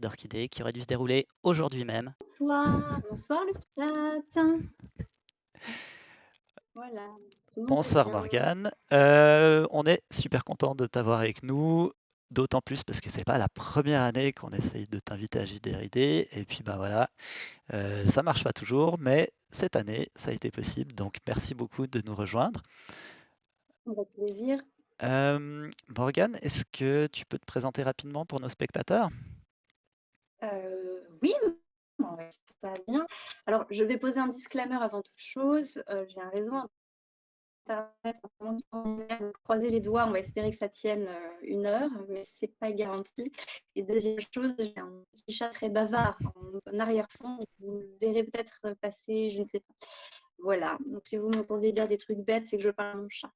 d'orchidées qui aurait dû se dérouler aujourd'hui même. Bonsoir, bonsoir le chat. Voilà, tout le monde est Bonsoir bien. Morgane. On est super content de t'avoir avec nous, d'autant plus parce que c'est pas la première année qu'on essaye de t'inviter à JDRID. Et puis bah voilà, ça marche pas toujours, mais cette année ça a été possible. Donc merci beaucoup de nous rejoindre. Avec plaisir. Morgane, est-ce que tu peux te présenter rapidement pour nos spectateurs? Oui, ouais, ça va bien. Alors, je vais poser un disclaimer avant toute chose. J'ai un réseau internet en ce moment extraordinaire. Donc, croisez les doigts, on va espérer que ça tienne 1 heure, mais c'est pas garanti. Et deuxième chose, j'ai un petit chat très bavard en arrière-fond. Vous le verrez peut-être passer, je ne sais pas. Voilà, donc si vous m'entendez dire des trucs bêtes, c'est que je parle à mon chat.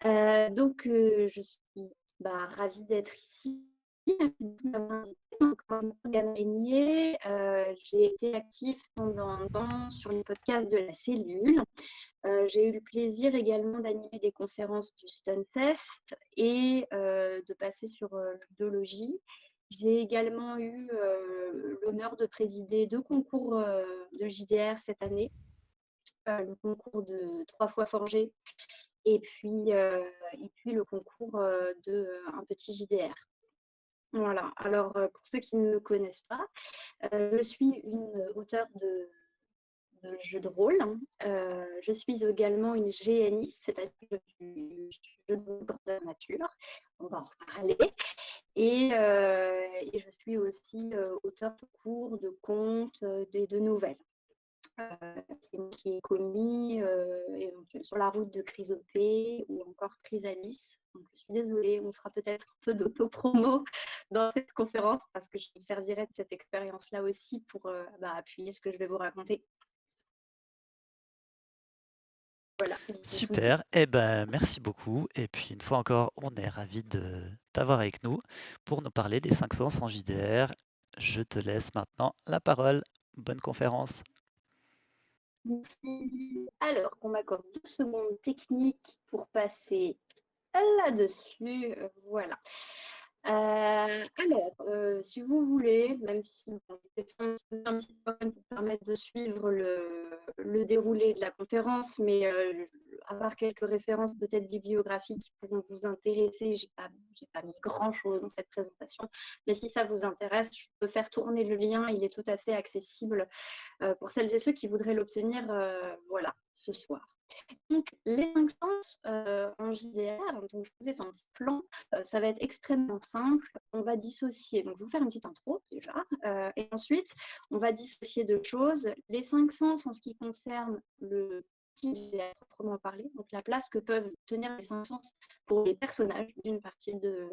Je suis ravie d'être ici. Merci de m'avoir invitée. Donc, moi, Morgane Régnier, j'ai été active pendant un temps sur les podcasts de la cellule. J'ai eu le plaisir également d'animer des conférences du Stunfest et de passer sur l'idéologie. J'ai également eu l'honneur de présider 2 concours de JDR cette année. Le concours de 3 fois forgé et puis le concours de Un petit JDR. Voilà. Alors, pour ceux qui ne me connaissent pas, je suis une auteure de jeux de rôle. Je suis également une GNiste, c'est-à-dire du jeu de grandeur nature. On va en reparler. Et je suis aussi auteure de cours, de contes et de nouvelles. C'est moi qui ai commis sur la route de Chrysopée ou encore Chrysalis. Donc, je suis désolée, on fera peut-être un peu d'auto-promo dans cette conférence parce que je me servirai de cette expérience-là aussi pour appuyer ce que je vais vous raconter. Voilà, j'ai tout dit. Super, eh ben merci beaucoup. Et puis une fois encore, on est ravis de t'avoir avec nous pour nous parler des 5 sens en JDR. Je te laisse maintenant la parole. Bonne conférence. Merci. Alors, qu'on m'accorde 2 secondes techniques pour passer là-dessus. Voilà. Si vous voulez, même si j'ai fait un petit peu pour permettre de suivre le déroulé de la conférence, mais à part quelques références peut-être bibliographiques qui pourront vous intéresser, j'ai pas mis grand-chose dans cette présentation, mais si ça vous intéresse, je peux faire tourner le lien, il est tout à fait accessible pour celles et ceux qui voudraient l'obtenir ce soir. Donc, les 5 sens en JDR, donc je vous ai fait un petit plan, ça va être extrêmement simple. On va dissocier, donc je vais vous faire une petite intro déjà, et ensuite on va dissocier 2 choses. Les 5 sens en ce qui concerne le petit JDR proprement parlé, donc la place que peuvent tenir les 5 sens pour les personnages d'une partie de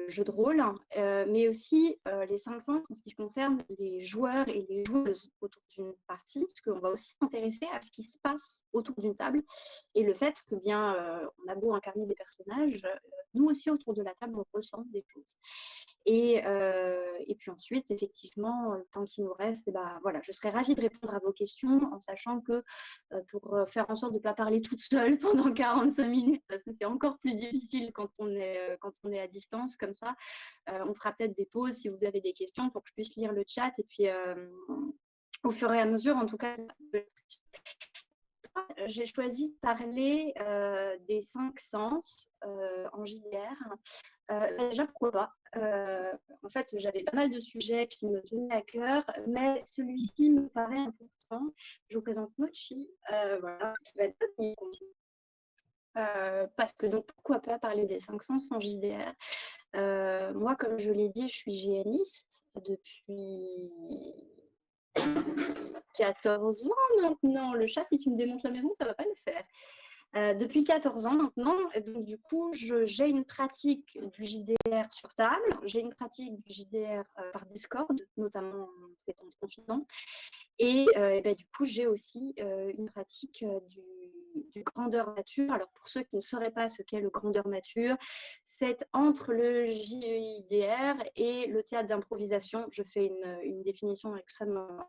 jeux de rôle, mais aussi les 5 sens en ce qui concerne les joueurs et les joueuses autour d'une partie, parce qu'on va aussi s'intéresser à ce qui se passe autour d'une table et le fait que on a beau incarner des personnages, nous aussi autour de la table on ressent des choses. Et puis ensuite, effectivement, le temps qui nous reste, je serais ravie de répondre à vos questions en sachant que pour faire en sorte de ne pas parler toute seule pendant 45 minutes, parce que c'est encore plus difficile quand on est à distance comme ça. On fera peut-être des pauses si vous avez des questions pour que je puisse lire le chat et puis au fur et à mesure, en tout cas, j'ai choisi de parler des 5 sens en JDR. Déjà, pourquoi pas En fait, j'avais pas mal de sujets qui me tenaient à cœur, mais celui-ci me paraît important. Je vous présente Mochi, qui va être parce que donc pourquoi pas parler des 5 sens en JDR. Moi, comme je l'ai dit, je suis GNiste depuis 14 ans maintenant. Le chat, si tu me démontes la maison, ça va pas le faire. Depuis 14 ans maintenant, et donc du coup, j'ai une pratique du JDR sur table, j'ai une pratique du JDR par Discord, notamment en ces temps de confinement, et du coup, j'ai aussi une pratique du grandeur nature. Alors, pour ceux qui ne sauraient pas ce qu'est le grandeur nature, c'est entre le JDR et le théâtre d'improvisation. Je fais une définition extrêmement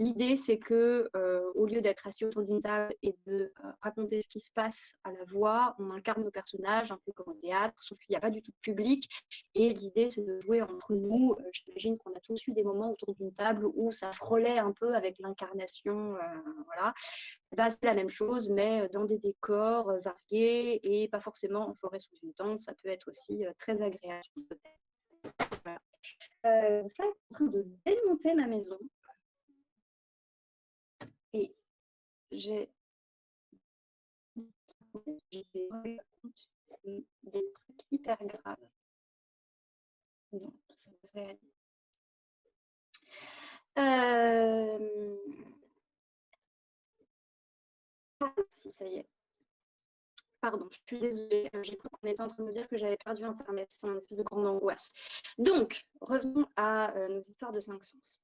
L'idée, c'est que au lieu d'être assis autour d'une table et de raconter ce qui se passe à la voix, on incarne nos personnages un peu comme au théâtre, sauf qu'il n'y a pas du tout de public. Et l'idée, c'est de jouer entre nous. J'imagine qu'on a tous eu des moments autour d'une table où ça frôlait un peu avec l'incarnation. Voilà. Ben, c'est la même chose, mais dans des décors variés et pas forcément en forêt sous une tente. Ça peut être aussi très agréable. Voilà. Je suis en train de démonter ma maison et j'ai des trucs hyper graves. Non, ça devrait aller. Si, ça y est. Pardon, je suis désolée. J'ai cru qu'on était en train de me dire que j'avais perdu Internet. C'est une espèce de grande angoisse. Donc, revenons à nos histoires de 5 sens.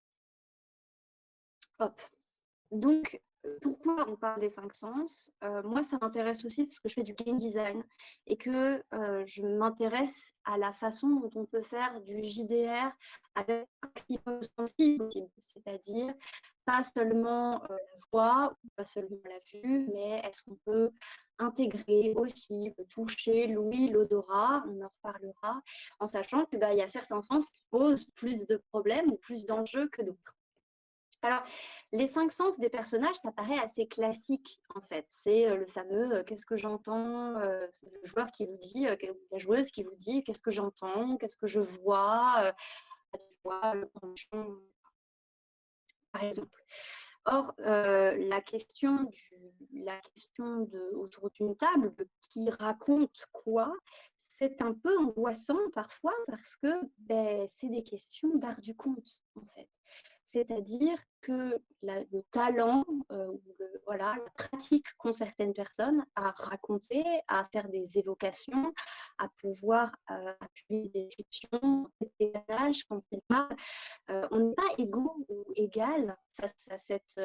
Hop. Donc, pourquoi on parle des 5 sens? Moi, ça m'intéresse aussi parce que je fais du game design et que je m'intéresse à la façon dont on peut faire du JDR avec un climat sensible possible. C'est-à-dire pas seulement la voix, pas seulement la vue, mais est-ce qu'on peut intégrer aussi le toucher, l'ouïe, l'odorat, on en reparlera, en sachant qu'il y a certains sens qui posent plus de problèmes ou plus d'enjeux que d'autres. Alors, les 5 sens des personnages, ça paraît assez classique en fait. C'est le fameux qu'est-ce que j'entends, c'est le joueur qui vous dit, la joueuse qui vous dit qu'est-ce que j'entends, qu'est-ce que je vois, le branchon, par exemple. Or, la question autour d'une table, qui raconte quoi, c'est un peu angoissant parfois parce que c'est des questions d'art du conte en fait. C'est-à-dire que le talent, voilà, la pratique qu'ont certaines personnes à raconter, à faire des évocations, à pouvoir appuyer des descriptions, des personnages quand ils parlent, on n'est pas égaux ou égal face à cette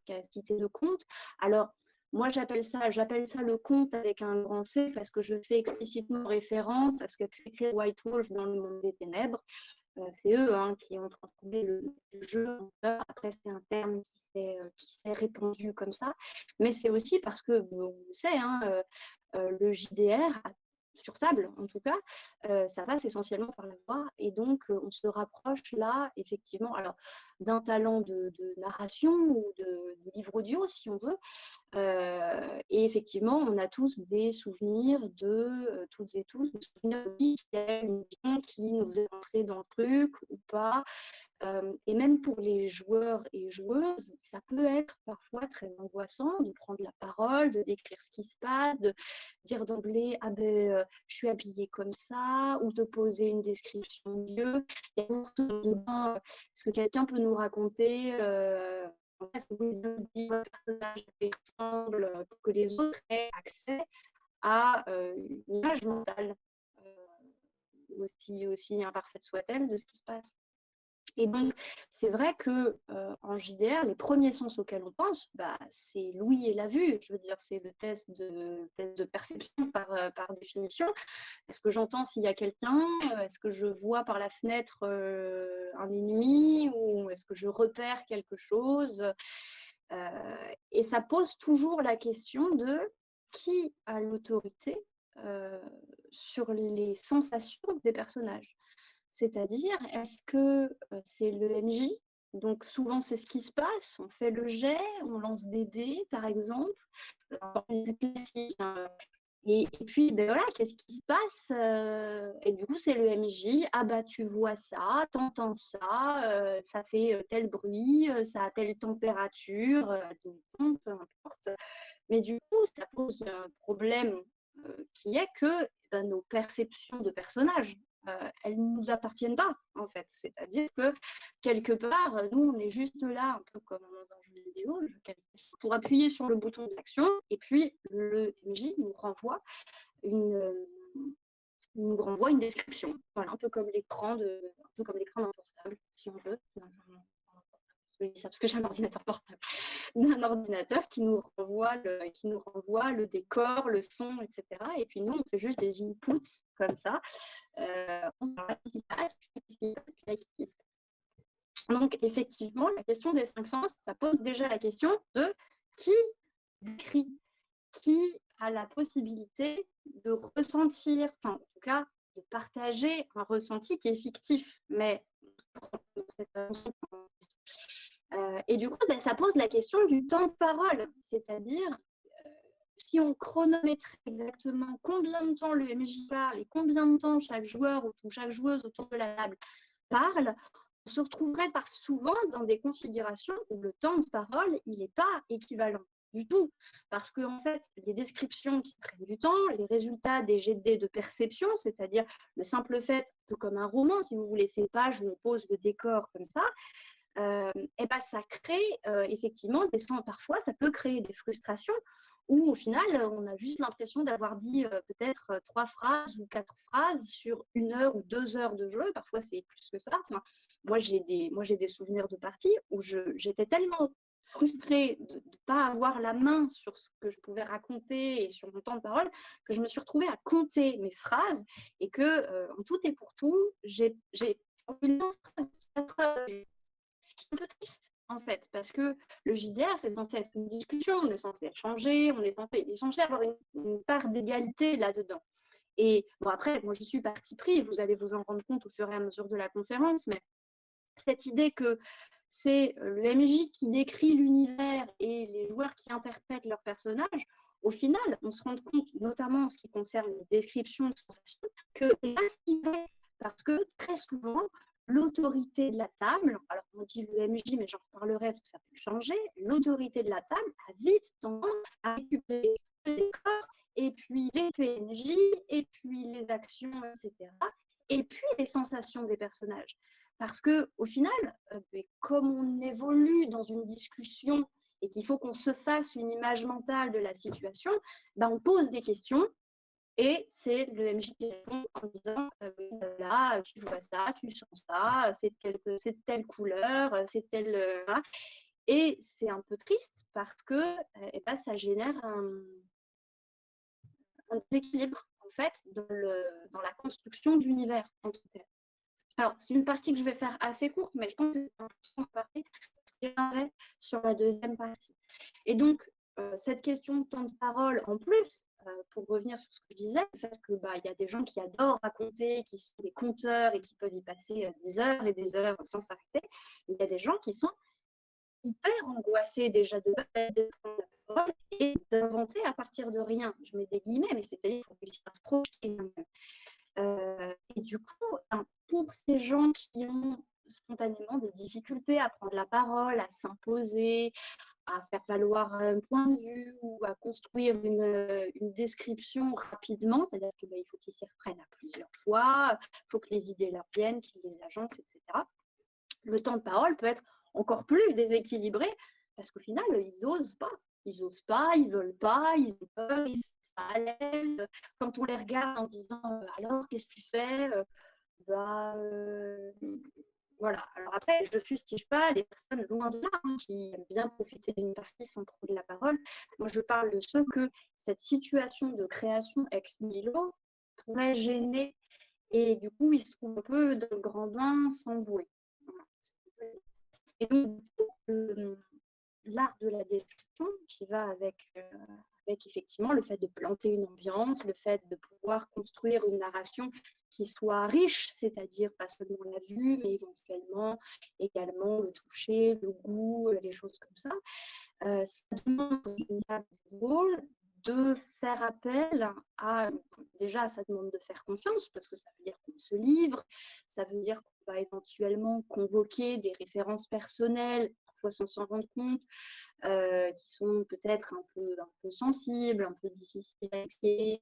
capacité de conte. Alors, moi, j'appelle ça le conte avec un grand C parce que je fais explicitement référence à ce qu'a pu écrire White Wolf dans Le Monde des Ténèbres. C'est eux qui ont transformé le jeu en peur. Après, c'est un terme qui s'est répandu comme ça. Mais c'est aussi parce que, on le sait, le JDR sur table, en tout cas, ça passe essentiellement par la voix. Et donc, on se rapproche là, effectivement, alors d'un talent de narration ou de livre audio, si on veut. Et effectivement, on a tous des souvenirs toutes et tous, des souvenirs de qui a une vision qui nous est entrée dans le truc ou pas. Et même pour les joueurs et joueuses, ça peut être parfois très angoissant de prendre la parole, de décrire ce qui se passe, de dire d'emblée « Ah ben, je suis habillée comme ça » ou de poser une description de lieu. Il y a beaucoup de bain. Est-ce que quelqu'un peut nous raconter est-ce que vous pouvez dire un personnage qui ressemble pour que les autres aient accès à une image mentale, aussi imparfaite soit-elle, de ce qui se passe? Et donc, c'est vrai que en JDR, les premiers sens auxquels on pense, c'est l'ouïe et la vue. Je veux dire, c'est le test de perception par définition. Est-ce que j'entends s'il y a quelqu'un? Est-ce que je vois par la fenêtre un ennemi? Ou est-ce que je repère quelque chose? Et ça pose toujours la question de qui a l'autorité sur les sensations des personnages. C'est-à-dire, est-ce que c'est le MJ? Donc souvent c'est ce qui se passe, on fait le jet, on lance des dés par exemple, classique, et puis voilà, qu'est-ce qui se passe? Et du coup c'est le MJ, ah bah tu vois ça, t'entends ça, ça fait tel bruit, ça a telle température, peu importe. Mais du coup ça pose un problème qui est que nos perceptions de personnages, elles ne nous appartiennent pas, en fait. C'est-à-dire que, quelque part, nous, on est juste là, un peu comme dans un jeu vidéo, pour appuyer sur le bouton d'action, et puis le MJ nous renvoie une description. Voilà, un peu comme l'écran d'un portable, si on veut. Je dis ça parce que j'ai un ordinateur portable. D'un ordinateur qui nous renvoie le décor, le son, etc. Et puis nous, on fait juste des inputs comme ça. On voit ce qui se passe, puis ce qui se passe, puis là, ce qui se passe. Donc, effectivement, la question des 5 sens, ça pose déjà la question de qui décrit, qui a la possibilité de ressentir, enfin, en tout cas, de partager un ressenti qui est fictif, mais et du coup, ça pose la question du temps de parole, c'est-à-dire si on chronométrait exactement combien de temps le MJ parle et combien de temps chaque joueur ou chaque joueuse autour de la table parle, on se retrouverait par souvent dans des configurations où le temps de parole, il n'est pas équivalent du tout. Parce que, en fait, les descriptions qui prennent du temps, les résultats des GD de perception, c'est-à-dire le simple fait, tout comme un roman, si vous voulez, ces pages où on pose le décor comme ça, et ben ça crée effectivement parfois ça peut créer des frustrations où au final on a juste l'impression d'avoir dit peut-être 3 phrases ou 4 phrases sur 1 heure ou 2 heures de jeu, parfois c'est plus que ça. Enfin, moi j'ai des souvenirs de parties où j'étais tellement frustrée de ne pas avoir la main sur ce que je pouvais raconter et sur mon temps de parole que je me suis retrouvée à compter mes phrases et que en tout et pour tout j'ai une ce qui est un peu triste, en fait, parce que le JDR, c'est censé être une discussion, on est censé échanger, il est censé avoir une part d'égalité là-dedans. Et bon, après, moi, je suis parti pris, vous allez vous en rendre compte au fur et à mesure de la conférence, mais cette idée que c'est le MJ qui décrit l'univers et les joueurs qui interprètent leurs personnages, au final, on se rend compte, notamment en ce qui concerne les descriptions de sensations, que c'est pas si vrai, parce que très souvent, l'autorité de la table, alors on dit le MJ, mais j'en reparlerai parce que ça peut changer, l'autorité de la table a vite tendance à récupérer le décor, et puis les PNJ, et puis les actions, etc., et puis les sensations des personnages. Parce qu'au final, comme on évolue dans une discussion et qu'il faut qu'on se fasse une image mentale de la situation, on pose des questions et c'est le MJ qui répond en disant là, tu vois ça, tu sens ça, c'est de telle couleur, c'est telle. Et c'est un peu triste parce que ça génère un déséquilibre en fait dans la construction de l'univers en tout cas. Alors, c'est une partie que je vais faire assez courte, mais je pense que c'est important de parler sur la deuxième partie. Et donc, cette question de temps de parole, en plus, pour revenir sur ce que je disais, le fait qu'il y a des gens qui adorent raconter, qui sont des conteurs et qui peuvent y passer des heures et des heures sans s'arrêter, il y a des gens qui sont hyper angoissés déjà de prendre la parole et d'inventer à partir de rien. Je mets des guillemets, mais c'est-à-dire qu'il faut réussir à se projeter. Et du coup, pour ces gens qui ont spontanément des difficultés à prendre la parole, à s'imposer, à faire valoir un point de vue ou à construire une description rapidement, c'est-à-dire qu'il faut qu'ils s'y reprennent à plusieurs fois, il faut que les idées leur viennent, qu'ils les agencent, etc. Le temps de parole peut être encore plus déséquilibré parce qu'au final, ils n'osent pas. Ils n'osent pas, ils ne veulent pas, ils ont peur, ils sont pas à l'aise. Quand on les regarde en disant alors, qu'est-ce que tu fais voilà. Alors après, je ne fustige pas les personnes loin de là qui aiment bien profiter d'une partie sans prendre la parole. Moi, je parle de ceux que cette situation de création ex nihilo pourrait gêner et du coup, ils se trouvent un peu dans le grand bain sans bouée. Et donc, l'art de la description qui va avec effectivement le fait de planter une ambiance, le fait de pouvoir construire une narration qui soit riche, c'est-à-dire pas seulement la vue, mais éventuellement également le toucher, le goût, les choses comme ça. Ça demande de faire appel déjà ça demande de faire confiance parce que ça veut dire qu'on se livre, ça veut dire qu'on va éventuellement convoquer des références personnelles, parfois sans s'en rendre compte, qui sont peut-être un peu sensibles, un peu difficiles à expliquer,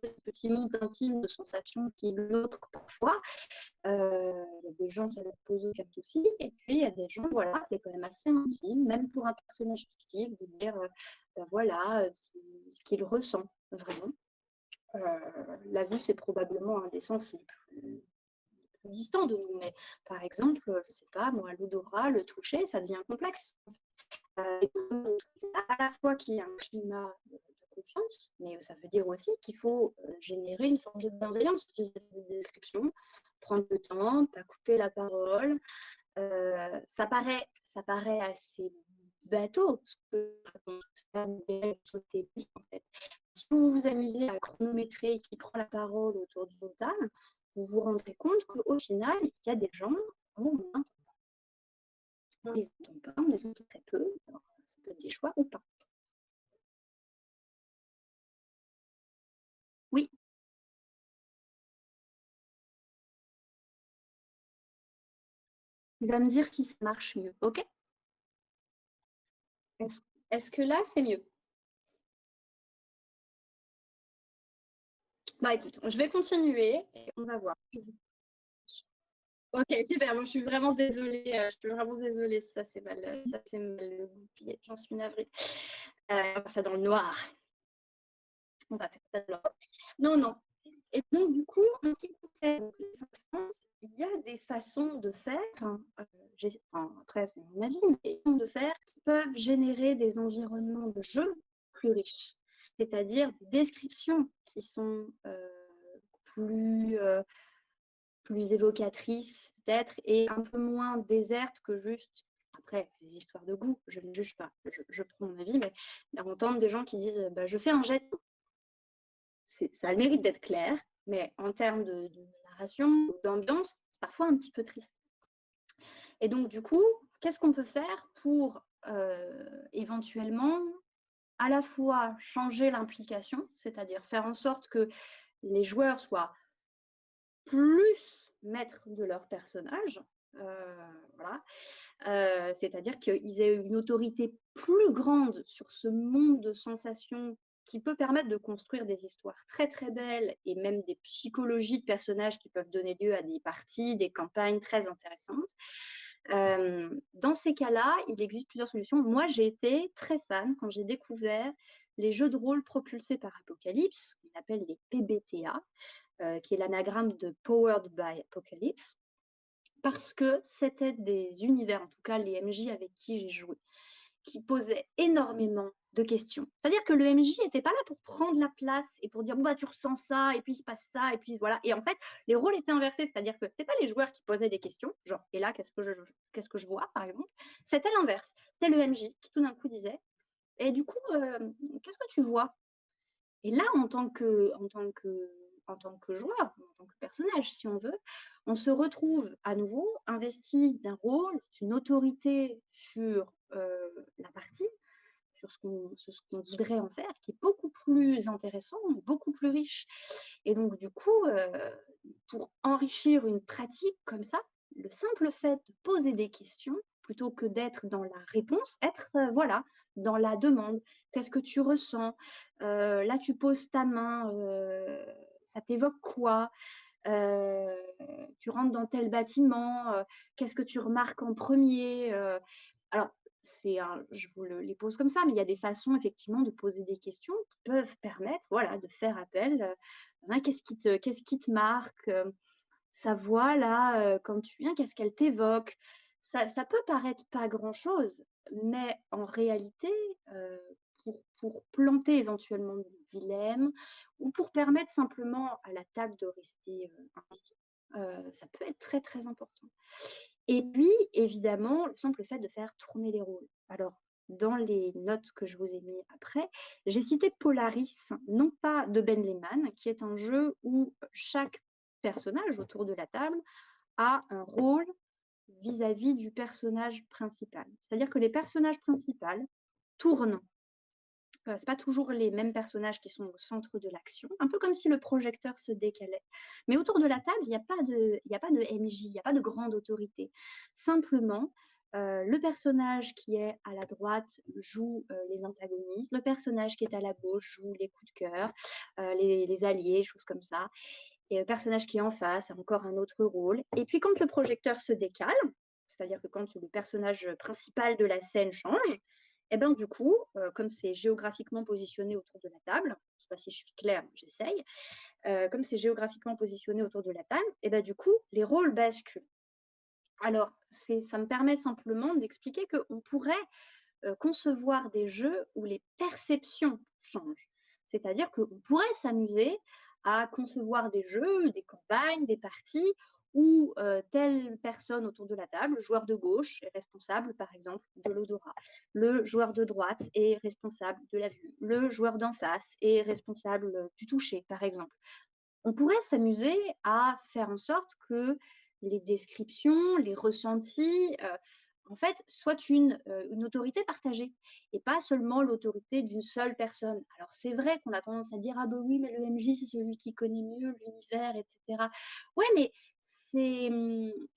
ce petit monde intime de sensations qui est le nôtre parfois. Il y a des gens, ça ne pose aucun souci. Et puis, il y a des gens, voilà, c'est quand même assez intime, même pour un personnage fictif, de dire, voilà, ce qu'il ressent, vraiment. La vue, c'est probablement un des sens les plus distants de nous. Mais par exemple, je ne sais pas, moi, l'odorat, le toucher, ça devient complexe. À la fois qu'il y a un climat de confiance, mais ça veut dire aussi qu'il faut générer une forme de bienveillance vis-à-vis des descriptions, prendre le temps, pas couper la parole, Ça paraît assez bateau, ce que ça sauter en fait. Si vous vous amusez à chronométrer qui prend la parole autour d'une table, vous vous rendrez compte qu'au final, il y a des gens, on les entend pas, on les entend très peu. Alors, ça peut être des choix ou pas. Oui, tu vas me dire si ça marche mieux, ok? Est-ce est que là, c'est mieux? Bah écoute, je vais continuer et on va voir. Ok, super. Moi, je suis vraiment désolée. Je suis vraiment désolée si ça s'est mal goupillé. J'en suis navrée. On va faire ça dans le noir. On va faire ça dans le noir. Non, non. Et donc, du coup, en ce qui concerne les instances, il y a des façons de faire. Après, c'est mon avis, mais des façons de faire qui peuvent générer des environnements de jeu plus riches. C'est-à-dire des descriptions qui sont plus plus évocatrice peut-être et un peu moins déserte que juste. Après, c'est des histoires de goût, je ne juge pas, je prends mon avis, mais on entend des gens qui disent bah, je fais un jet. Ça a le mérite d'être clair, mais en termes de narration, d'ambiance, c'est parfois un petit peu triste. Et donc, du coup, qu'est-ce qu'on peut faire pour éventuellement à la fois changer l'implication, c'est-à-dire faire en sorte que les joueurs soient plus maîtres de leur personnage, voilà. C'est-à-dire qu'ils aient une autorité plus grande sur ce monde de sensations qui peut permettre de construire des histoires très très belles et même des psychologies de personnages qui peuvent donner lieu à des parties, des campagnes très intéressantes. Dans ces cas-là, il existe plusieurs solutions. Moi, j'ai été très fan quand j'ai découvert les jeux de rôle propulsés par Apocalypse, qu'on appelle les PBTA, qui est l'anagramme de Powered by Apocalypse, parce que c'était des univers, en tout cas les MJ avec qui j'ai joué, qui posaient énormément de questions. C'est-à-dire que le MJ n'était pas là pour prendre la place et pour dire bah, tu ressens ça, et puis il se passe ça, et puis voilà. Et en fait, les rôles étaient inversés, c'est-à-dire que ce n'était pas les joueurs qui posaient des questions, genre et là, qu'est-ce que je vois, par exemple. C'était l'inverse. C'était le MJ qui tout d'un coup disait et du coup, qu'est-ce que tu vois? Et là, en tant que joueur, en tant que personnage, si on veut, on se retrouve à nouveau investi d'un rôle, d'une autorité sur la partie, sur ce qu'on voudrait en faire, qui est beaucoup plus intéressant, beaucoup plus riche. Et donc, du coup, pour enrichir une pratique comme ça, le simple fait de poser des questions, plutôt que d'être dans la réponse, être voilà, dans la demande. Qu'est-ce que tu ressens? Là, tu poses ta main, ça t'évoque quoi? Euh, Tu rentres dans tel bâtiment, qu'est-ce que tu remarques en premier? Alors, je vous les pose comme ça, mais il y a des façons effectivement de poser des questions qui peuvent permettre voilà, de faire appel. Qu'est-ce qui te marque? Sa voix là, quand tu viens, qu'est-ce qu'elle t'évoque? Ça peut paraître pas grand-chose, mais en réalité, pour planter éventuellement des dilemmes ou pour permettre simplement à la table de rester investie, ça peut être très très important. Et puis, évidemment, le simple fait de faire tourner les rôles. Alors, dans les notes que je vous ai mis après, j'ai cité Polaris, non pas de Ben Lehman, qui est un jeu où chaque personnage autour de la table a un rôle vis-à-vis du personnage principal. C'est-à-dire que les personnages principaux tournent. C'est pas toujours les mêmes personnages qui sont au centre de l'action, un peu comme si le projecteur se décalait. Mais autour de la table, il n'y a pas de MJ, il n'y a pas de grande autorité. Simplement, le personnage qui est à la droite joue les antagonistes, le personnage qui est à la gauche joue les coups de cœur, les alliés, choses comme ça. Et le personnage qui est en face a encore un autre rôle. Et puis quand le projecteur se décale, c'est-à-dire que quand le personnage principal de la scène change, et bien du coup, comme c'est géographiquement positionné autour de la table, je ne sais pas si je suis claire, j'essaye, comme c'est géographiquement positionné autour de la table, et bien du coup, les rôles basculent. Alors, ça me permet simplement d'expliquer qu'on pourrait concevoir des jeux où les perceptions changent. C'est-à-dire qu'on pourrait s'amuser à concevoir des jeux, des campagnes, des parties où telle personne autour de la table, le joueur de gauche est responsable par exemple de l'odorat, le joueur de droite est responsable de la vue, le joueur d'en face est responsable du toucher par exemple. On pourrait s'amuser à faire en sorte que les descriptions, les ressentis, en fait, soient une autorité partagée et pas seulement l'autorité d'une seule personne. Alors c'est vrai qu'on a tendance à dire: «Ah bah oui, mais le MJ, c'est celui qui connaît mieux l'univers et cetera». Ouais, mais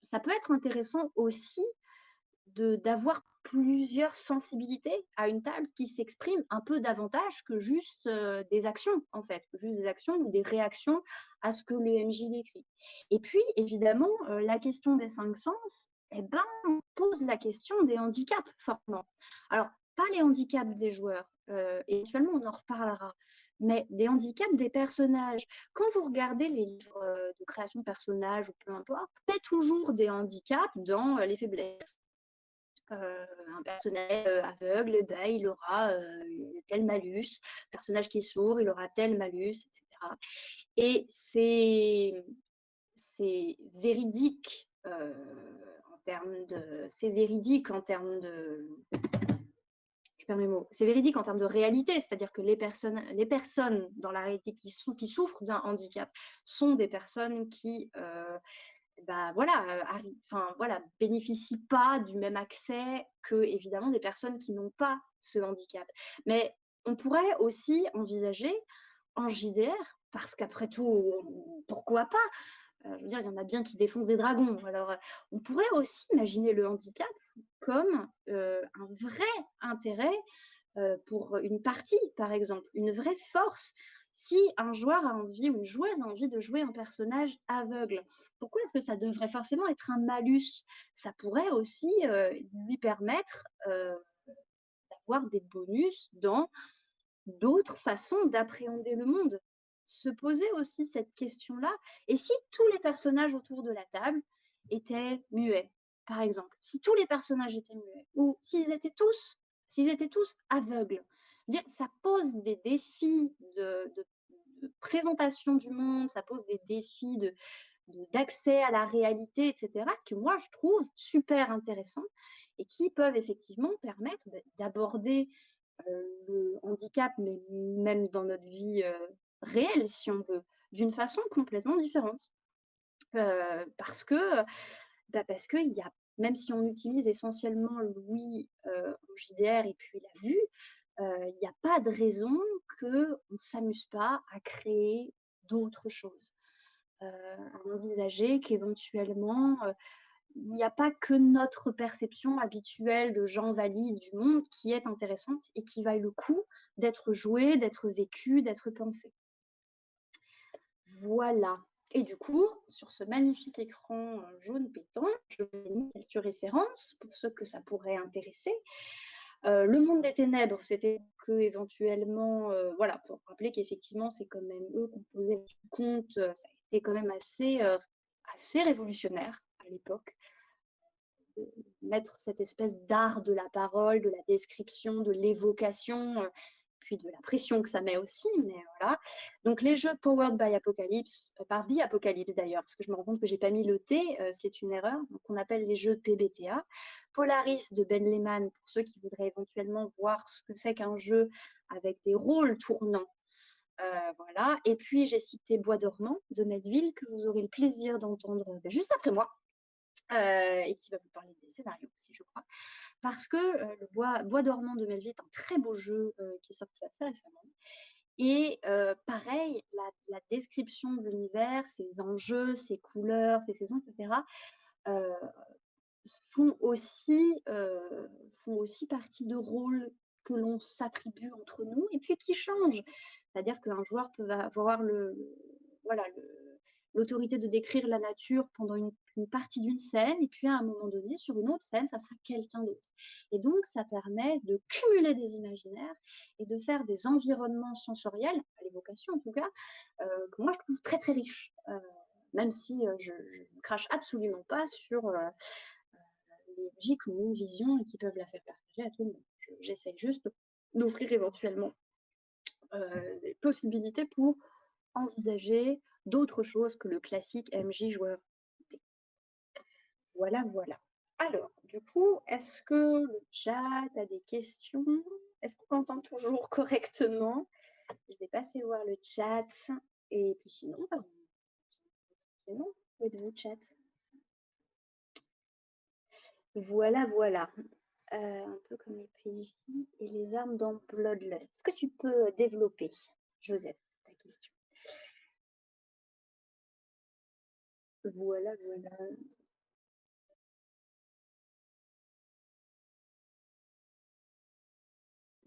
ça peut être intéressant aussi d'avoir plusieurs sensibilités à une table qui s'expriment un peu davantage que juste, des actions, en fait, juste des actions ou des réactions à ce que le MJ décrit. Et puis évidemment, la question des 5 sens, eh ben, on pose la question des handicaps forcément. Alors, pas les handicaps des joueurs, éventuellement on en reparlera, mais des handicaps des personnages. Quand vous regardez les livres, de création de personnages ou peu importe, il y a toujours des handicaps dans, les faiblesses. Un personnage aveugle, ben, il aura tel malus. Un personnage qui est sourd, il aura tel malus, etc. Et c'est véridique c'est véridique en termes de, je perds mes mots, c'est véridique en termes de réalité, c'est-à-dire que les personnes dans la réalité qui souffrent d'un handicap sont des personnes qui bah, voilà, enfin, voilà, bénéficient pas du même accès que évidemment des personnes qui n'ont pas ce handicap. Mais on pourrait aussi envisager en JDR, parce qu'après tout, pourquoi pas? Je veux dire, il y en a bien qui défoncent des dragons. Alors, on pourrait aussi imaginer le handicap comme un vrai intérêt pour une partie, par exemple, une vraie force. Si un joueur a envie ou une joueuse a envie de jouer un personnage aveugle, pourquoi est-ce que ça devrait forcément être un malus? Ça pourrait aussi lui permettre d'avoir des bonus dans d'autres façons d'appréhender le monde. Se poser aussi cette question-là. Et si tous les personnages autour de la table étaient muets, par exemple, si tous les personnages étaient muets, ou s'ils étaient tous aveugles, dire, ça pose des défis de présentation du monde, ça pose des défis d'accès à la réalité, etc., que moi je trouve super intéressants et qui peuvent effectivement permettre d'aborder le handicap, mais même dans notre vie réelle, si on veut, d'une façon complètement différente. Parce que, parce qu'il y a, même si on utilise essentiellement l'ouïe en JDR et puis la vue, il n'y a pas de raison qu'on ne s'amuse pas à créer d'autres choses. À envisager qu'éventuellement, il n'y a pas que notre perception habituelle de gens valides du monde qui est intéressante et qui vaille le coup d'être jouée, d'être vécue, d'être pensée. Voilà. Et du coup, sur ce magnifique écran jaune pétant, je vous ai mis quelques références pour ceux que ça pourrait intéresser. Le monde des ténèbres, c'était que éventuellement, voilà, pour rappeler qu'effectivement, c'est quand même eux qui ont posé le compte, ça a été quand même assez révolutionnaire à l'époque mettre cette espèce d'art de la parole, de la description, de l'évocation, puis de la pression que ça met aussi, mais voilà. Donc les jeux Powered by Apocalypse, par The Apocalypse d'ailleurs, parce que je me rends compte que j'ai pas mis le T, ce qui est une erreur, donc on appelle les jeux PBTA. Polaris de Ben Lehman, pour ceux qui voudraient éventuellement voir ce que c'est qu'un jeu avec des rôles tournants. Voilà. Et puis j'ai cité Bois dormant de Melville, que vous aurez le plaisir d'entendre juste après moi. Et qui va vous parler des scénarios aussi, je crois. Parce que le Bois dormant de Melville est un très beau jeu qui est sorti assez récemment. Et pareil, la description de l'univers, ses enjeux, ses couleurs, ses saisons, etc., euh, font aussi partie de rôles que l'on s'attribue entre nous et puis qui changent. C'est-à-dire qu'un joueur peut avoir voilà, l'autorité de décrire la nature pendant une partie d'une scène, et puis à un moment donné, sur une autre scène, ça sera quelqu'un d'autre. Et donc, ça permet de cumuler des imaginaires et de faire des environnements sensoriels, à l'évocation en tout cas, que moi je trouve très très riches. Même si je ne crache absolument pas sur les MJ qui ont une vision et qui peuvent la faire partager à tout le monde. J'essaie juste d'offrir éventuellement des possibilités pour envisager d'autres choses que le classique MJ joueur. Voilà, voilà. Alors, du coup, est-ce que le chat a des questions? Est-ce qu'on entend toujours correctement? Je vais passer voir le chat. Et puis sinon, bah, c'est bon, où êtes-vous, chat? Voilà, voilà. Un peu comme les PJ et les armes dans Bloodlust. Est-ce que tu peux développer, Joseph, ta question? Voilà, voilà.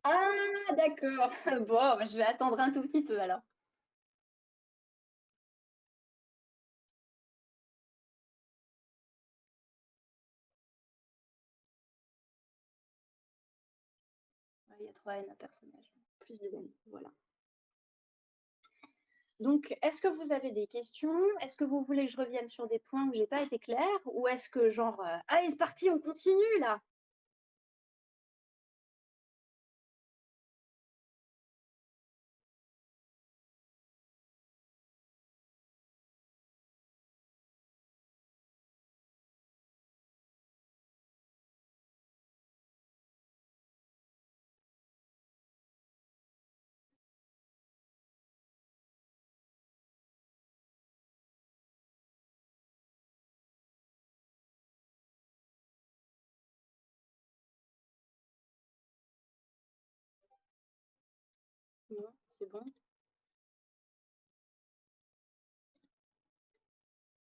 Ah, d'accord. Bon, bah, je vais attendre un tout petit peu alors. Ouais, il y a 3 N à personnage. Plus de N, voilà. Donc, est-ce que vous avez des questions? Est-ce que vous voulez que je revienne sur des points où j'ai pas été claire? Ou est-ce que genre, allez, c'est parti, on continue là? Non, c'est bon.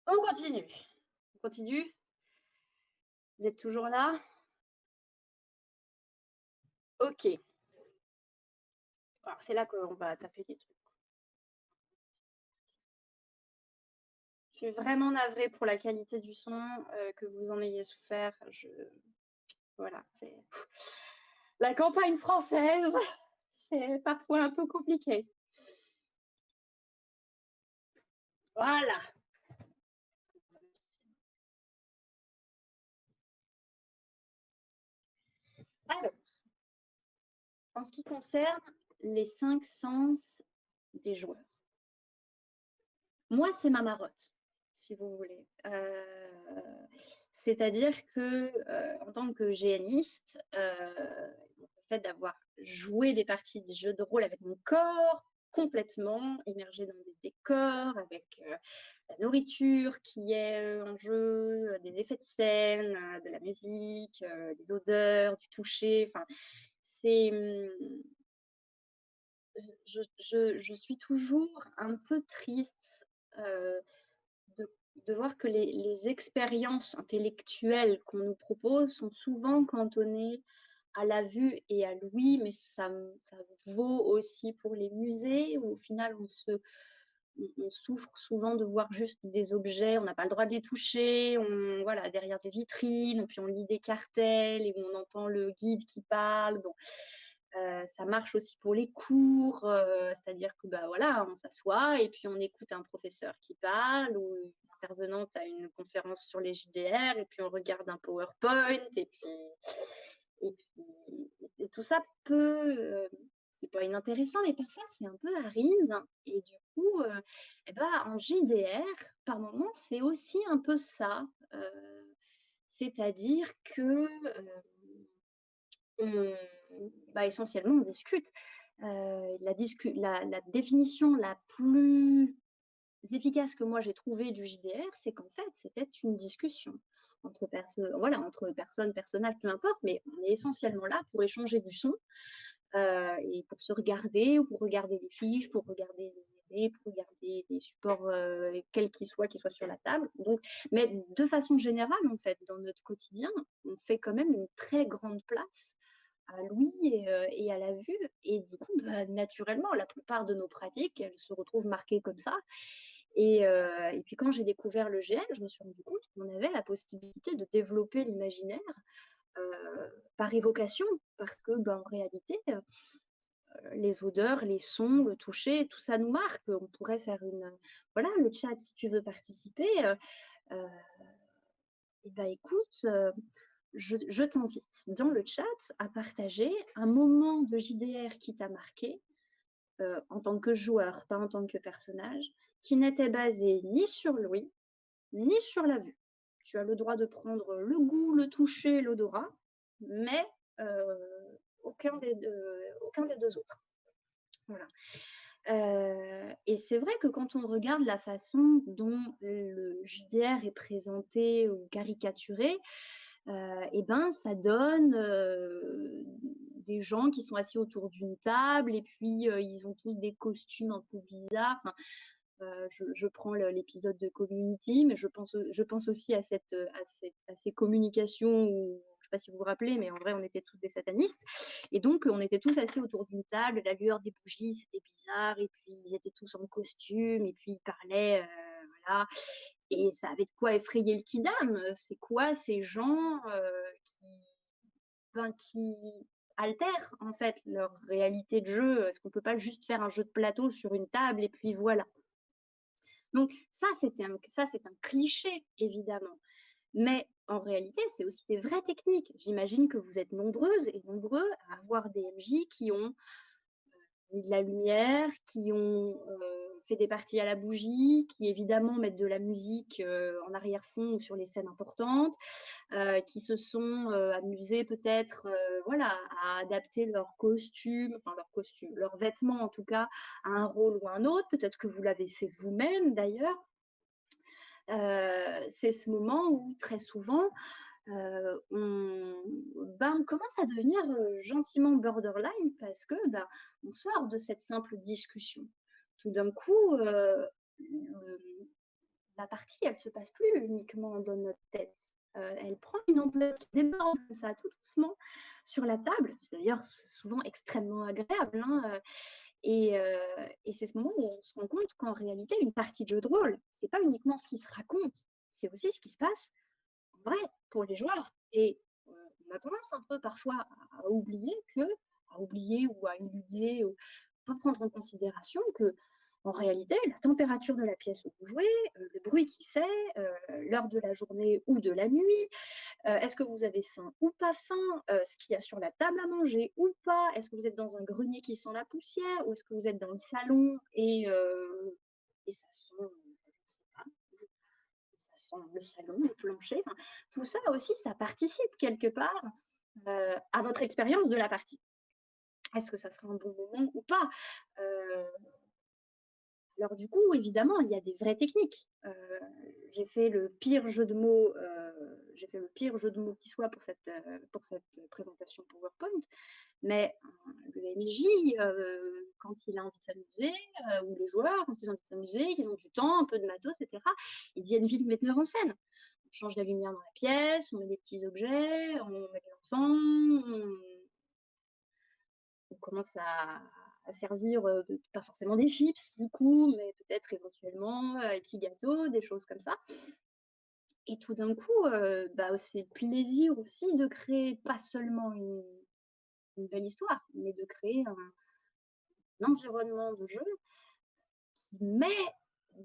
On continue. On continue. Vous êtes toujours là? Ok. Alors, c'est là qu'on va taper des trucs. Je suis vraiment navrée pour la qualité du son, que vous en ayez souffert. Voilà, c'est la campagne française, c'est parfois un peu compliqué. Voilà. Alors, en ce qui concerne les 5 sens des joueurs, moi, c'est ma marotte, si vous voulez. C'est-à-dire que, en tant que GNiste, le fait d'avoir joué des parties de jeux de rôle avec mon corps, complètement immergé dans des décors, avec la nourriture qui est en jeu, des effets de scène, de la musique, des odeurs, du toucher. Enfin, c'est, je suis toujours un peu triste de, de voir que les expériences intellectuelles qu'on nous propose sont souvent cantonnées à la vue et à l'ouïe, mais ça vaut aussi pour les musées où au final on souffre souvent de voir juste des objets, on n'a pas le droit de les toucher, voilà, derrière des vitrines, puis on lit des cartels et on entend le guide qui parle. Bon, ça marche aussi pour les cours, c'est-à-dire que bah, voilà, on s'assoit et puis on écoute un professeur qui parle ou une intervenante à une conférence sur les JDR et puis on regarde un PowerPoint et tout ça peut, c'est pas inintéressant, mais parfois c'est un peu aride. Et du coup, eh ben, en JDR, par moment, c'est aussi un peu ça. C'est-à-dire que on, bah, essentiellement, on discute. La définition la plus efficace que moi j'ai trouvée du JDR, c'est qu'en fait, c'était une discussion voilà, entre personnes, personnages, peu importe, mais on est essentiellement là pour échanger du son et pour se regarder, ou pour regarder les fiches, pour regarder les idées, pour regarder les supports, quels qu'ils soient sur la table. Donc, mais de façon générale, en fait, dans notre quotidien, on fait quand même une très grande place à l'ouïe et à la vue. Et du coup, bah, naturellement, la plupart de nos pratiques, elles se retrouvent marquées comme ça. Et puis quand j'ai découvert le GN, je me suis rendu compte qu'on avait la possibilité de développer l'imaginaire par évocation, parce que ben, en réalité, les odeurs, les sons, le toucher, tout ça nous marque. On pourrait faire une... Voilà, le chat, si tu veux participer, euh, et ben écoute, je t'invite dans le chat à partager un moment de JDR qui t'a marqué, en tant que joueur, pas en tant que personnage, qui n'était basé ni sur l'ouïe, ni sur la vue. Tu as le droit de prendre le goût, le toucher, l'odorat, mais aucun des 2 autres. Voilà. Et c'est vrai que quand on regarde la façon dont le JDR est présenté ou caricaturé, et ben, ça donne, des gens qui sont assis autour d'une table et puis, ils ont tous des costumes un peu bizarres. Enfin, je prends l'épisode de Community, mais je pense aussi à ces communications où, je sais pas si vous vous rappelez, mais en vrai, on était tous des satanistes. Et donc, on était tous assis autour d'une table, la lueur des bougies, c'était bizarre, et puis ils étaient tous en costume, et puis ils parlaient, voilà. Et ça avait de quoi effrayer le kidam. C'est quoi ces gens qui altèrent en fait leur réalité de jeu? Est-ce qu'on peut pas juste faire un jeu de plateau sur une table et puis voilà? Donc ça, c'est un cliché, évidemment. Mais en réalité, c'est aussi des vraies techniques. J'imagine que vous êtes nombreuses et nombreux à avoir des MJ qui ont mis de la lumière, qui ont fait des parties à la bougie, qui évidemment mettent de la musique en arrière-fond ou sur les scènes importantes, qui se sont amusés peut-être voilà, à adapter leurs vêtements en tout cas, à un rôle ou à un autre. Peut-être que vous l'avez fait vous-même d'ailleurs. C'est ce moment où très souvent on commence à devenir gentiment borderline parce que on sort de cette simple discussion. Tout d'un coup, la partie, elle se passe plus uniquement dans notre tête. Elle prend une ampleur qui déborde comme ça, tout doucement, sur la table. C'est d'ailleurs souvent extrêmement agréable. Hein, et c'est ce moment où on se rend compte qu'en réalité, une partie de jeu de rôle, c'est pas uniquement ce qui se raconte, c'est aussi ce qui se passe en vrai pour les joueurs. Et on a tendance un peu parfois à oublier ou à éluder ou pas prendre en considération que en réalité, la température de la pièce où vous jouez, le bruit qu'il fait, l'heure de la journée ou de la nuit, est-ce que vous avez faim ou pas faim, ce qu'il y a sur la table à manger ou pas, est-ce que vous êtes dans un grenier qui sent la poussière ou est-ce que vous êtes dans le salon et ça sent, je sais pas, ça sent le salon, le plancher, enfin, tout ça aussi, ça participe quelque part à votre expérience de la partie. Est-ce que ça sera un bon moment ou pas? Euh, alors du coup, évidemment, il y a des vraies techniques. J'ai fait le pire jeu de mots, qui soit pour cette présentation PowerPoint, mais le MJ, quand il a envie de s'amuser, ou les joueurs, quand ils ont envie de s'amuser, qu'ils ont du temps, un peu de matos, etc., ils deviennent vite metteur en scène. On change la lumière dans la pièce, on met des petits objets, on met des encens, on commence à servir pas forcément des chips du coup, mais peut-être éventuellement des petits gâteaux, des choses comme ça. Et tout d'un coup, c'est le plaisir aussi de créer pas seulement une belle histoire, mais de créer un environnement de jeu qui met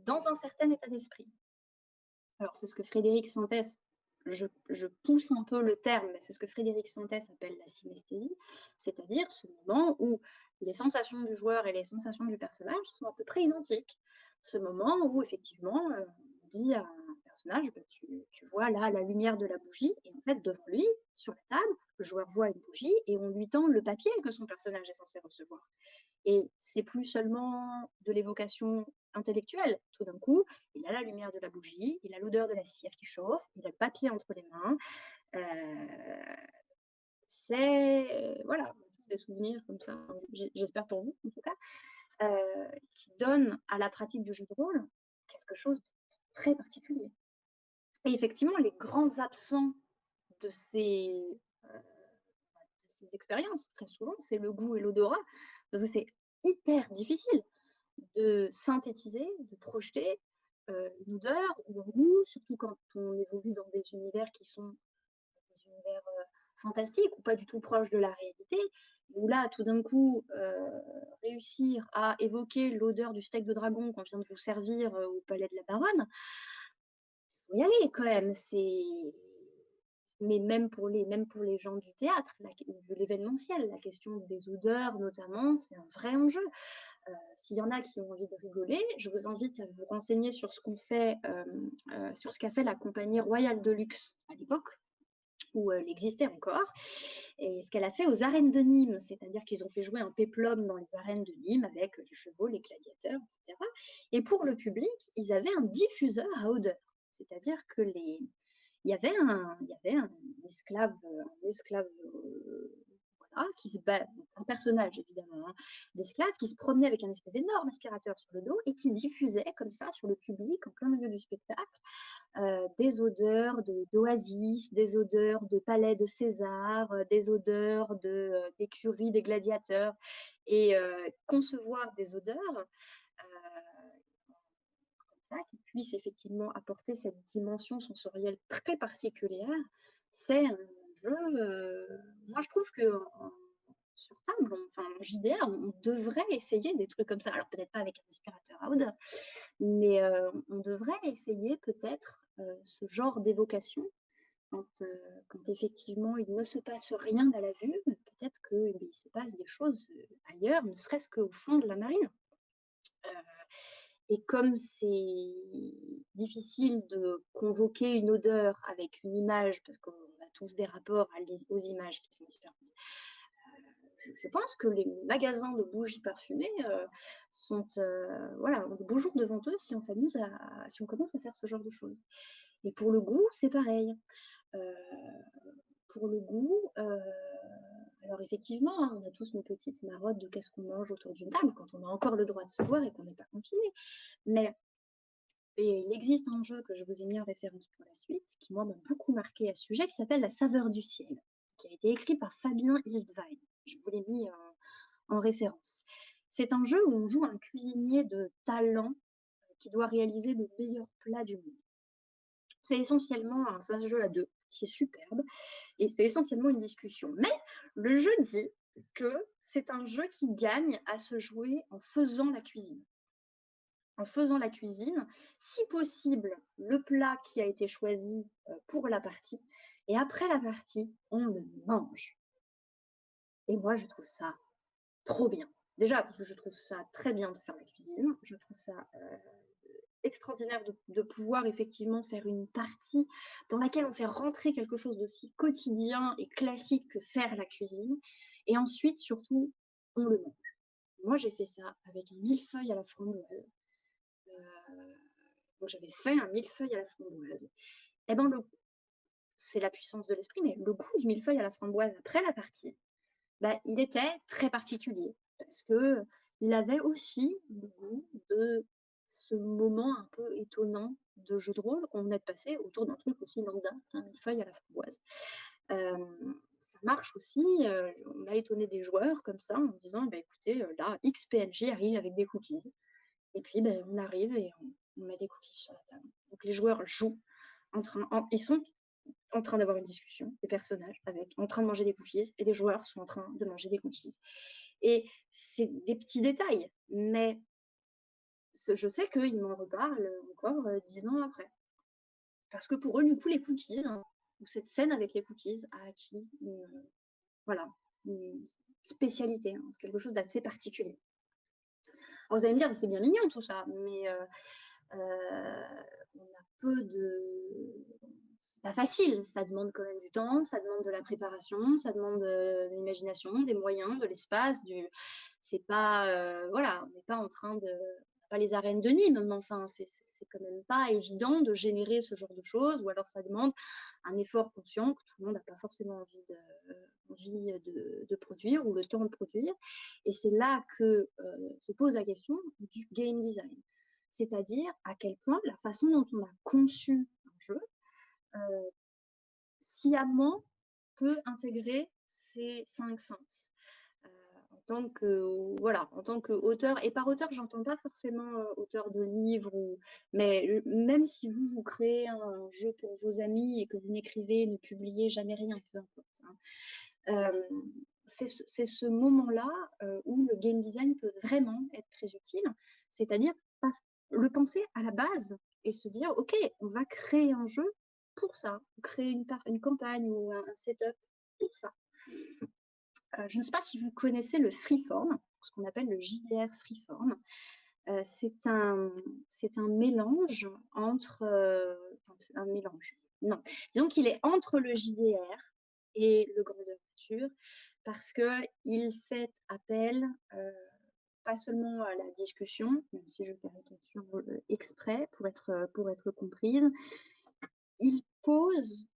dans un certain état d'esprit. Alors c'est ce que Frédéric Santès, je pousse un peu le terme, mais c'est ce que Frédéric Santès appelle la synesthésie, c'est-à-dire ce moment où les sensations du joueur et les sensations du personnage sont à peu près identiques. Ce moment où effectivement on dit à un personnage, tu vois là la lumière de la bougie, et en fait devant lui, sur la table, le joueur voit une bougie et on lui tend le papier que son personnage est censé recevoir. Et c'est plus seulement de l'évocation intellectuelle. Tout d'un coup, il a la lumière de la bougie, il a l'odeur de la cire qui chauffe, il a le papier entre les mains. Voilà, des souvenirs comme ça, j'espère pour vous en tout cas, qui donnent à la pratique du jeu de rôle quelque chose de très particulier. Et effectivement, les grands absents de ces expériences, très souvent, c'est le goût et l'odorat, parce que c'est hyper difficile de synthétiser, de projeter une odeur ou un goût, surtout quand on évolue dans des univers qui sont des univers fantastiques ou pas du tout proches de la réalité, où là, tout d'un coup, réussir à évoquer l'odeur du steak de dragon qu'on vient de vous servir au palais de la Baronne, il faut y aller quand même. Mais même pour les gens du théâtre, de l'événementiel, la question des odeurs notamment, c'est un vrai enjeu. S'il y en a qui ont envie de rigoler, je vous invite à vous renseigner sur ce sur ce qu'a fait la compagnie Royale de Luxe à l'époque, où elle existait encore, et ce qu'elle a fait aux arènes de Nîmes, c'est-à-dire qu'ils ont fait jouer un péplum dans les arènes de Nîmes avec les chevaux, les gladiateurs, etc. Et pour le public, ils avaient un diffuseur à odeur, c'est-à-dire que il y avait un esclave voilà, un personnage évidemment, hein, d'esclave qui se promenait avec un espèce d'énorme aspirateur sur le dos et qui diffusait comme ça sur le public en plein milieu du spectacle des odeurs d'oasis, des odeurs de palais de César, des odeurs d'écuries des gladiateurs. Et concevoir des odeurs comme ça, qui puissent effectivement apporter cette dimension sensorielle très particulière, c'est un jeu. Moi, je trouve que sur table, enfin en JDR, on devrait essayer des trucs comme ça. Alors peut-être pas avec un aspirateur à odeur, mais on devrait essayer peut-être ce genre d'évocation quand effectivement il ne se passe rien à la vue, mais peut-être qu'il se passe des choses ailleurs, ne serait-ce qu'au fond de la marine. Et comme c'est difficile de convoquer une odeur avec une image, parce qu'on a tous des rapports aux images qui sont différentes, je pense que les magasins de bougies parfumées voilà, ont des beaux jours devant eux si si on commence à faire ce genre de choses. Et pour le goût, c'est pareil. Euh, pour le goût, alors effectivement, hein, on a tous nos petites marottes de qu'est-ce qu'on mange autour d'une table quand on a encore le droit de se voir et qu'on n'est pas confiné. Mais il existe un jeu que je vous ai mis en référence pour la suite, qui moi m'a beaucoup marqué à ce sujet, qui s'appelle La saveur du ciel, qui a été écrit par Fabien Hildwein. Je vous l'ai mis en référence. C'est un jeu où on joue un cuisinier de talent qui doit réaliser le meilleur plat du monde. C'est essentiellement un jeu à deux, qui est superbe, et c'est essentiellement une discussion. Mais le jeu dit que c'est un jeu qui gagne à se jouer en faisant la cuisine. En faisant la cuisine, si possible, le plat qui a été choisi pour la partie, et après la partie, on le mange. Et moi, je trouve ça trop bien. Déjà, parce que je trouve ça très bien de faire la cuisine, je trouve ça extraordinaire de pouvoir effectivement faire une partie dans laquelle on fait rentrer quelque chose d'aussi quotidien et classique que faire la cuisine. Et ensuite, surtout, on le mange. Moi, j'ai fait ça avec un millefeuille à la framboise. Donc, j'avais fait un millefeuille à la framboise. Et ben, c'est la puissance de l'esprit, mais le goût du millefeuille à la framboise après la partie, bah, il était très particulier parce que il avait aussi le goût de ce moment un peu étonnant de jeu de rôle qu'on venait de passer autour d'un truc aussi lambda, un millefeuille à la framboise. Ça marche aussi, on a étonné des joueurs comme ça en disant bah, écoutez, là, X PNJ arrive avec des cookies. Et puis ben, on arrive et on met des cookies sur la table. Donc les joueurs jouent, ils sont en train d'avoir une discussion, des personnages, en train de manger des cookies, et les joueurs sont en train de manger des cookies. Et c'est des petits détails, mais je sais qu'ils m'en reparlent encore 10 ans après. Parce que pour eux, du coup, les cookies, hein, ou cette scène avec les cookies a acquis voilà, une spécialité, hein, quelque chose d'assez particulier. Alors vous allez me dire, c'est bien mignon tout ça, mais on a peu de. C'est pas facile, ça demande quand même du temps, ça demande de la préparation, ça demande de l'imagination, des moyens, de l'espace, c'est pas voilà, on n'est pas en train de pas les arènes de Nîmes, mais enfin c'est quand même pas évident de générer ce genre de choses, ou alors ça demande un effort conscient que tout le monde n'a pas forcément envie de produire ou le temps de produire. Et c'est là que se pose la question du game design, c'est-à-dire à quel point la façon dont on a conçu un jeu sciemment peut intégrer ces 5 sens. En tant qu'auteur, et par auteur, j'entends pas forcément auteur de livres, mais même si vous créez un jeu pour vos amis et que vous n'écrivez, ne publiez jamais rien, peu importe. Hein. C'est ce moment-là où le game design peut vraiment être très utile, c'est-à-dire le penser à la base et se dire, ok, on va créer un jeu pour ça, créer une campagne ou un setup pour ça. Je ne sais pas si vous connaissez le freeform. ce qu'on appelle le JDR Freeform. C'est un mélange entre, enfin, c'est un mélange, non, disons qu'il est entre le JDR et le grandeur nature parce qu'il fait appel, pas seulement à la discussion, même si je caricature, exprès pour être comprise. Il pose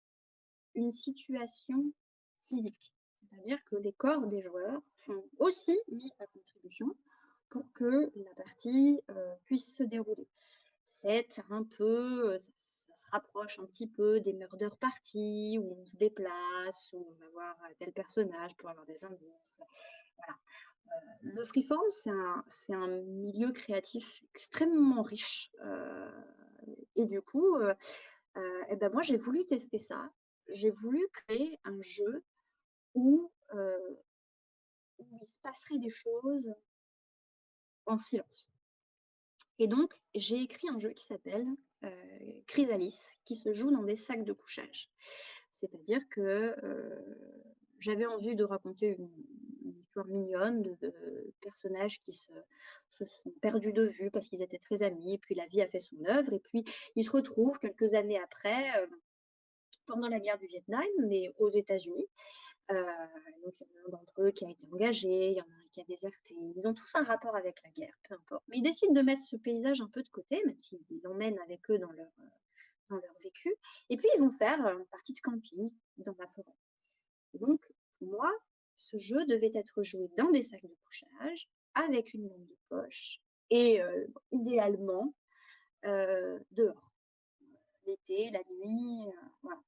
une situation physique, c'est-à-dire que les corps des joueurs sont aussi mis à contribution pour que la partie, puisse se dérouler. C'est un peu, ça se rapproche un petit peu des murder parties où on se déplace, où on va voir, tel personnage pour avoir des indices, voilà. Le freeform, c'est un milieu créatif extrêmement riche, et du coup, et ben moi j'ai voulu tester ça. J'ai voulu créer un jeu où, où il se passerait des choses en silence. Et donc, j'ai écrit un jeu qui s'appelle Chrysalis, qui se joue dans des sacs de couchage. C'est-à-dire que j'avais envie de raconter une histoire mignonne de personnages qui se sont perdus de vue parce qu'ils étaient très amis, et puis la vie a fait son œuvre, et puis ils se retrouvent quelques années après, pendant la guerre du Vietnam, mais aux États-Unis. Donc il y en a un d'entre eux qui a été engagé, il y en a un qui a déserté. Ils ont tous un rapport avec la guerre, peu importe. Mais ils décident de mettre ce paysage un peu de côté, même s'ils l'emmènent avec eux dans leur vécu. Et puis ils vont faire une partie de camping dans la forêt. Et donc, pour moi, ce jeu devait être joué dans des sacs de couchage, avec une lampe de poche, et idéalement dehors. L'été, la nuit, voilà.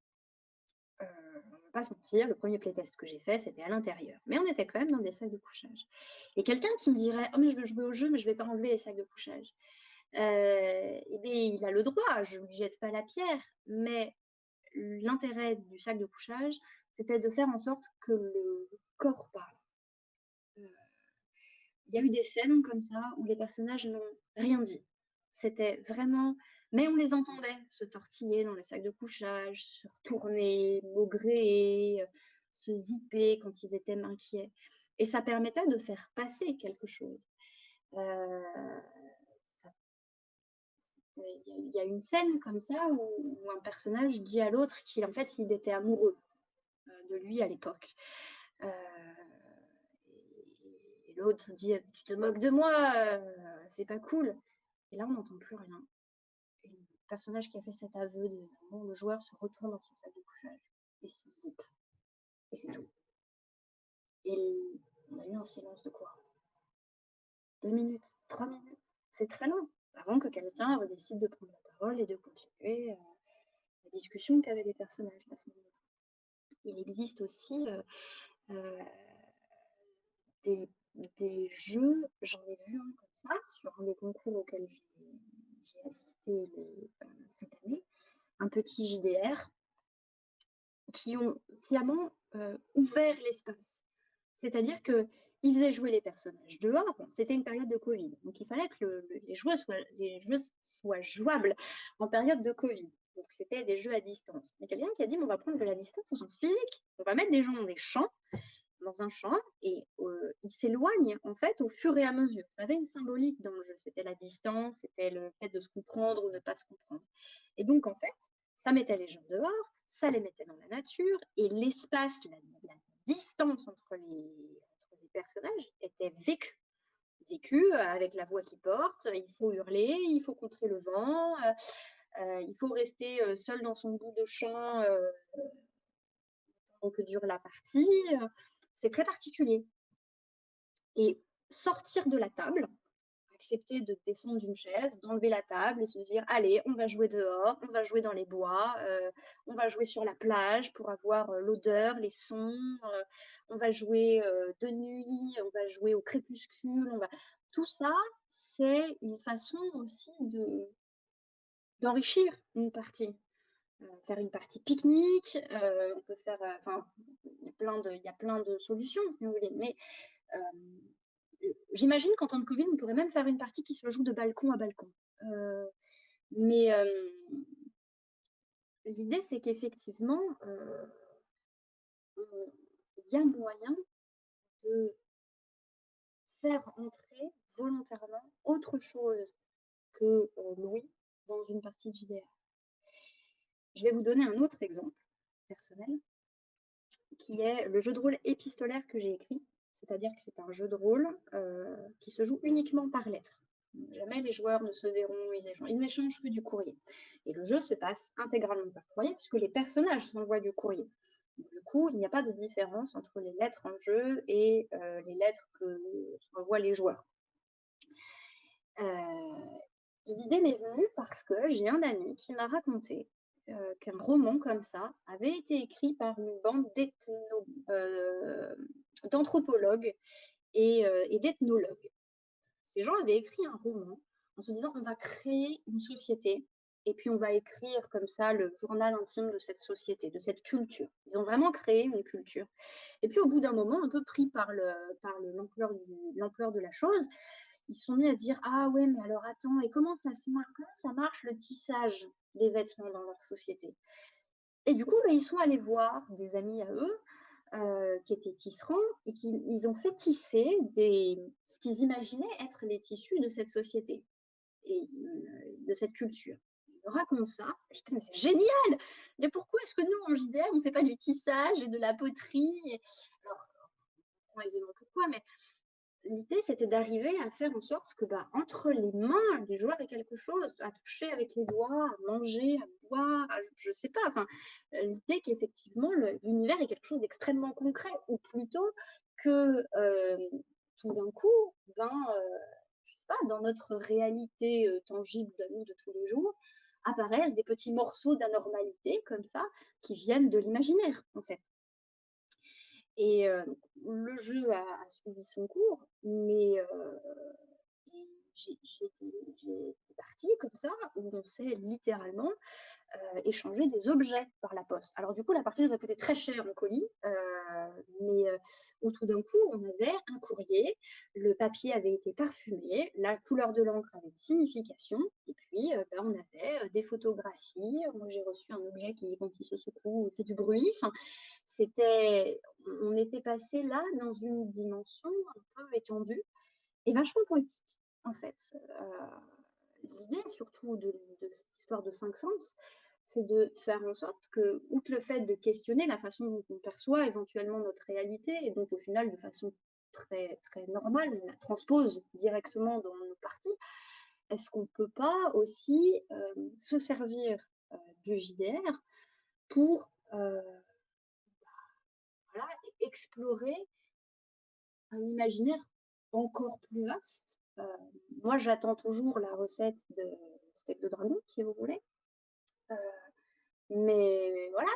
On va pas se mentir, le premier playtest que j'ai fait, c'était à l'intérieur. Mais on était quand même dans des sacs de couchage. Et quelqu'un qui me dirait: «Oh mais je veux jouer au jeu, mais je vais pas enlever les sacs de couchage». Eh bien, il a le droit, je ne lui jette pas la pierre, mais l'intérêt du sac de couchage, c'était de faire en sorte que le corps parle. Il y a eu des scènes comme ça où les personnages n'ont rien dit. C'était vraiment, mais on les entendait se tortiller dans les sacs de couchage, se retourner, maugréer, se zipper quand ils étaient inquiets. Et ça permettait de faire passer quelque chose. Euh, il y a une scène comme ça où un personnage dit à l'autre qu'il en fait il était amoureux de lui à l'époque. Euh, et l'autre dit: «Tu te moques de moi, c'est pas cool». Et là, on n'entend plus rien. Et le personnage qui a fait cet aveu de l'amour, le joueur se retourne dans son sac de couchage et se zip. Et c'est tout. Et on a eu un silence de quoi? 2 minutes, 3 minutes. C'est très long. Avant que quelqu'un décide de prendre la parole et de continuer la discussion qu'avaient les personnages à ce moment-là. Il existe aussi des, des jeux, j'en ai vu un comme ça, sur un des concours auxquels j'ai assisté cette année, un petit JDR, qui ont sciemment ouvert l'espace. C'est-à-dire qu'ils faisaient jouer les personnages dehors. Bon, c'était une période de Covid, donc il fallait que les jeux soient jouables en période de Covid. Donc c'était des jeux à distance. Mais quelqu'un qui a dit: on va prendre de la distance au sens physique. On va mettre des gens dans des champs, dans un champ, et ils s'éloignent en fait au fur et à mesure. Ça avait une symbolique dans le jeu. C'était la distance, c'était le fait de se comprendre ou ne pas se comprendre. Et donc en fait, ça mettait les gens dehors, ça les mettait dans la nature, et l'espace, la distance entre les personnages était vécu avec la voix qui porte. Il faut hurler, il faut contrer le vent, il faut rester seul dans son bout de champ pendant que dure la partie. C'est très particulier. Et sortir de la table, accepter de descendre d'une chaise, d'enlever la table et se dire: allez, on va jouer dehors, on va jouer dans les bois, on va jouer sur la plage pour avoir l'odeur, les sons, on va jouer de nuit, on va jouer au crépuscule, tout ça, c'est une façon aussi d'enrichir une partie. Faire une partie pique-nique, on peut faire, enfin, il y a plein de solutions si vous voulez, mais j'imagine qu'en temps de Covid, on pourrait même faire une partie qui se joue de balcon à balcon. Mais l'idée, c'est qu'effectivement, il y a moyen de faire entrer volontairement autre chose que Louis dans une partie de JDR. Je vais vous donner un autre exemple personnel, qui est le jeu de rôle épistolaire que j'ai écrit. C'est-à-dire que c'est un jeu de rôle qui se joue uniquement par lettres. Jamais les joueurs ne se verront, ils n'échangent que du courrier. Et le jeu se passe intégralement par courrier, puisque les personnages s'envoient du courrier. Du coup, il n'y a pas de différence entre les lettres en jeu et les lettres que s'envoient les joueurs. L'idée m'est venue parce que j'ai un ami qui m'a raconté qu'un roman comme ça avait été écrit par une bande d'anthropologues et d'ethnologues. Ces gens avaient écrit un roman en se disant on va créer une société et puis on va écrire comme ça le journal intime de cette société, de cette culture. Ils ont vraiment créé une culture. Et puis au bout d'un moment, un peu pris par l'ampleur de la chose, ils se sont mis à dire ah ouais mais alors attends et comment ça marche le tissage des vêtements dans leur société. Et du coup ils sont allés voir des amis à eux qui étaient tisserands et ils ont fait tisser ce qu'ils imaginaient être les tissus de cette société et de cette culture. Ils me racontent ça, j'étais mais c'est génial. Mais pourquoi est-ce que nous en JDR on fait pas du tissage et de la poterie alors aisément pourquoi mais l'idée, c'était d'arriver à faire en sorte que, entre les mains des joueurs aient quelque chose à toucher avec les doigts, à manger, à boire, je sais pas. Enfin, l'idée qu'effectivement l'univers est quelque chose d'extrêmement concret, ou plutôt que tout d'un coup, je sais pas, dans notre réalité tangible de nous de tous les jours, apparaissent des petits morceaux d'anormalité comme ça qui viennent de l'imaginaire, en fait. Et le jeu a suivi son cours, mais j'ai été partie comme ça, où on s'est littéralement échanger des objets par la poste. Alors du coup, la partie nous a coûté très cher en colis, mais où tout d'un coup, on avait un courrier, le papier avait été parfumé, la couleur de l'encre avait une signification, et puis on avait des photographies. Moi, j'ai reçu un objet qui, quand il se secoue, fait du bruit. Enfin, on était passé là dans une dimension un peu étendue et vachement poétique, en fait. L'idée surtout de cette histoire de cinq sens, c'est de faire en sorte que, outre le fait de questionner la façon dont on perçoit éventuellement notre réalité, et donc au final de façon très, très normale, on la transpose directement dans nos parties, est-ce qu'on ne peut pas aussi se servir du JDR pour voilà, explorer un imaginaire encore plus vaste. Moi, j'attends toujours la recette de steak de dragon, si vous voulez. Mais voilà,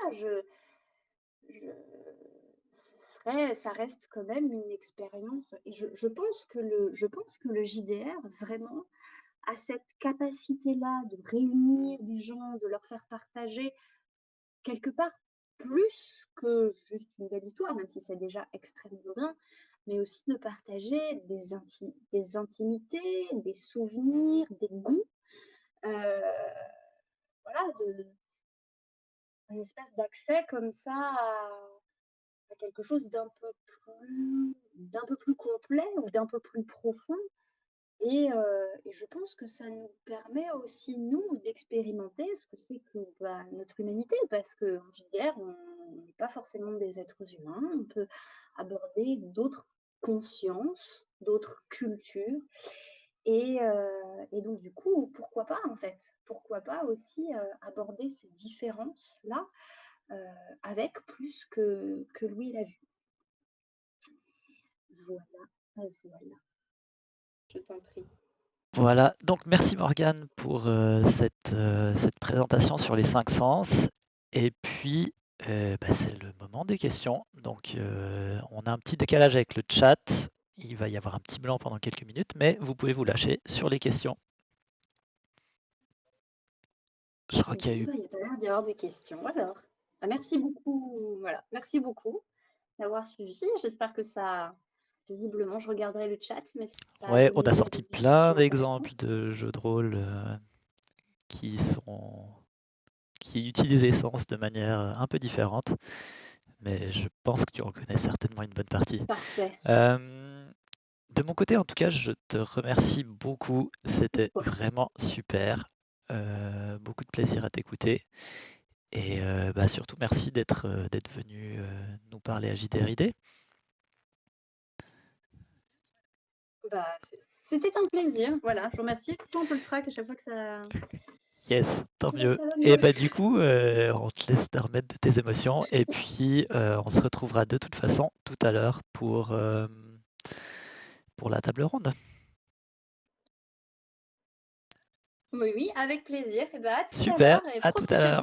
ça reste quand même une expérience. Et je pense que le JDR, vraiment, a cette capacité-là de réunir des gens, de leur faire partager quelque part plus que juste une belle histoire, même si c'est déjà extrêmement bien, mais aussi de partager des intimités, des souvenirs, des goûts, voilà, une espèce d'accès comme ça à quelque chose d'un peu plus complet ou d'un peu plus profond. Et je pense que ça nous permet aussi, nous, d'expérimenter ce que c'est que notre humanité, parce qu'en JDR, on n'est pas forcément des êtres humains, on peut aborder d'autres consciences, d'autres cultures. Et donc, du coup, pourquoi pas, en fait? Pourquoi pas aussi aborder ces différences-là avec plus que Louis l'a vu. Voilà, voilà. Je t'en prie. Voilà, donc merci Morgane pour cette présentation sur les cinq sens. Et puis, c'est le moment des questions. Donc, on a un petit décalage avec le chat. Il va y avoir un petit blanc pendant quelques minutes, mais vous pouvez vous lâcher sur les questions. Je crois qu'il y a eu... Il n'y a pas l'air d'y avoir de questions. Alors, merci beaucoup. Voilà, merci beaucoup d'avoir suivi. J'espère que ça, visiblement, je regarderai le chat, mais ça a Ouais, on donné a lieu à des sorti plein discussions d'exemples intéressantes. de jeux de rôle qui utilisent Essence de manière un peu différente, mais je pense que tu en connais certainement une bonne partie. Parfait. Euh, De mon côté, en tout cas, je te remercie beaucoup. C'était vraiment super. Beaucoup de plaisir à t'écouter. Et bah, surtout, merci d'être venu nous parler à JDRID. Bah, c'était un plaisir. Voilà, je vous remercie. Je sens un peu le trac à chaque fois Yes, tant que mieux. ça va Et mieux. bah du coup, on te laisse te remettre de tes émotions. Et puis, on se retrouvera de toute façon tout à l'heure pour la table ronde. Oui, oui, avec plaisir. Et bah, à tout à Super, l'heure et à tout à profitez l'heure. bien.